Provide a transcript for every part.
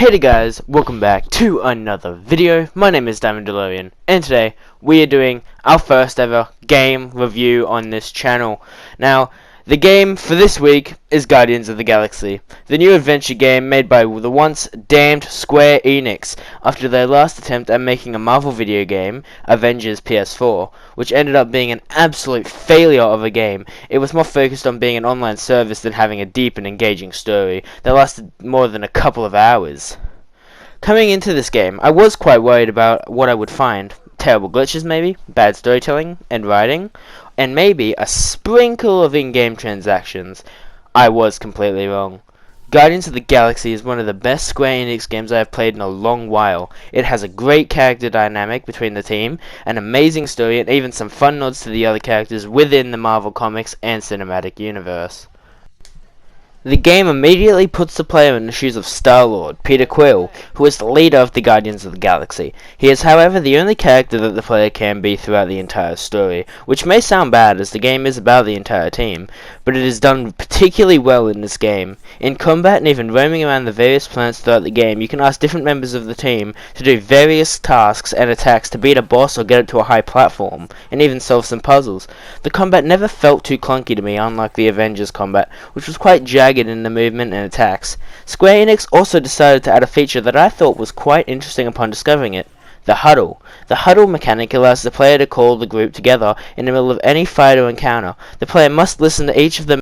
Hey guys, welcome back to another video. My name is DiamondDelorean, and today we are doing our first ever game review on this channel. Now, the game for this week is Guardians of the Galaxy, the new adventure game made by the once damned Square Enix after their last attempt at making a Marvel video game, Avengers PS4, which ended up being an absolute failure of a game. It was more focused on being an online service than having a deep and engaging story that lasted more than a couple of hours. Coming into this game, I was quite worried about what I would find. Terrible glitches maybe, bad storytelling and writing, and maybe a sprinkle of in-game transactions. I was completely wrong. Guardians of the Galaxy is one of the best Square Enix games I have played in a long while. It has a great character dynamic between the team, an amazing story, and even some fun nods to the other characters within the Marvel Comics and cinematic universe. The game immediately puts the player in the shoes of Star-Lord, Peter Quill, who is the leader of the Guardians of the Galaxy. He is, however, the only character that the player can be throughout the entire story, which may sound bad as the game is about the entire team, but it is done particularly well in this game. In combat and even roaming around the various planets throughout the game, you can ask different members of the team to do various tasks and attacks to beat a boss or get it to a high platform, and even solve some puzzles. The combat never felt too clunky to me, unlike the Avengers combat, which was quite jagged in the movement and attacks. Square Enix also decided to add a feature that I thought was quite interesting upon discovering it: the huddle. The huddle mechanic allows the player to call the group together in the middle of any fight or encounter. The player must listen to each of the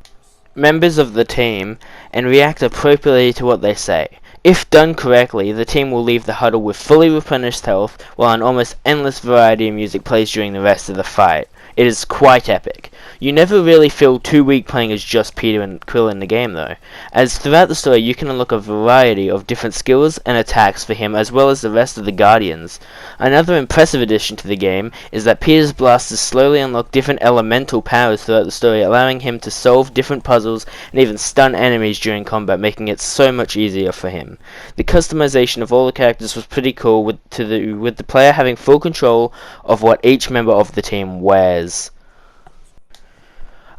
members of the team and react appropriately to what they say. If done correctly, the team will leave the huddle with fully replenished health, while an almost endless variety of music plays during the rest of the fight. It is quite epic. You never really feel too weak playing as just Peter and Quill in the game though, as throughout the story you can unlock a variety of different skills and attacks for him as well as the rest of the Guardians. Another impressive addition to the game is that Peter's blasters slowly unlock different elemental powers throughout the story, allowing him to solve different puzzles and even stun enemies during combat, making it so much easier for him. The customization of all the characters was pretty cool, with the player having full control of what each member of the team wears.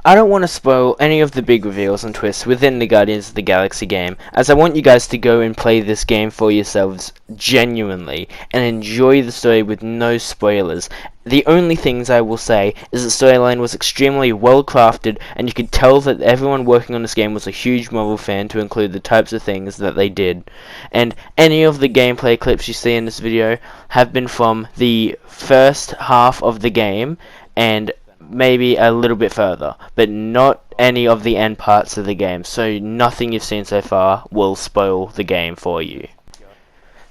I don't want to spoil any of the big reveals and twists within the Guardians of the Galaxy game, as I want you guys to go and play this game for yourselves genuinely and enjoy the story with no spoilers. The only things I will say is the storyline was extremely well crafted, and you could tell that everyone working on this game was a huge Marvel fan to include the types of things that they did. And any of the gameplay clips you see in this video have been from the first half of the game and maybe a little bit further, but not any of the end parts of the game, so nothing you've seen so far will spoil the game for you.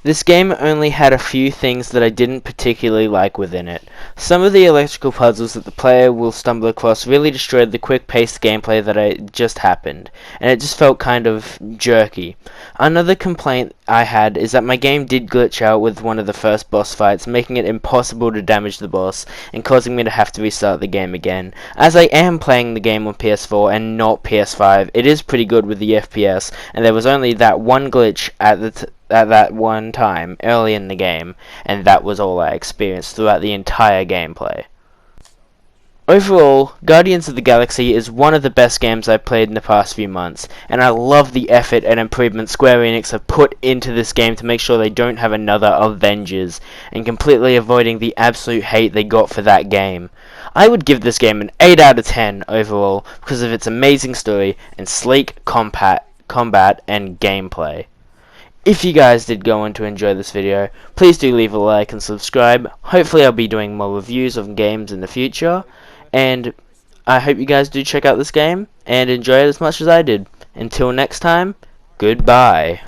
This game only had a few things that I didn't particularly like within it. Some of the electrical puzzles that the player will stumble across really destroyed the quick-paced gameplay that just happened, and it just felt kind of jerky. Another complaint I had is that my game did glitch out with one of the first boss fights, making it impossible to damage the boss and causing me to have to restart the game again. As I am playing the game on PS4 and not PS5, it is pretty good with the FPS, and there was only that one glitch at that one time early in the game, and that was all I experienced throughout the entire gameplay. Overall, Guardians of the Galaxy is one of the best games I've played in the past few months, and I love the effort and improvement Square Enix have put into this game to make sure they don't have another Avengers, and completely avoiding the absolute hate they got for that game. I would give this game an 8 out of 10 overall because of its amazing story and sleek combat and gameplay. If you guys did go on to enjoy this video, please do leave a like and subscribe. Hopefully I'll be doing more reviews of games in the future, and I hope you guys do check out this game and enjoy it as much as I did. Until next time, goodbye.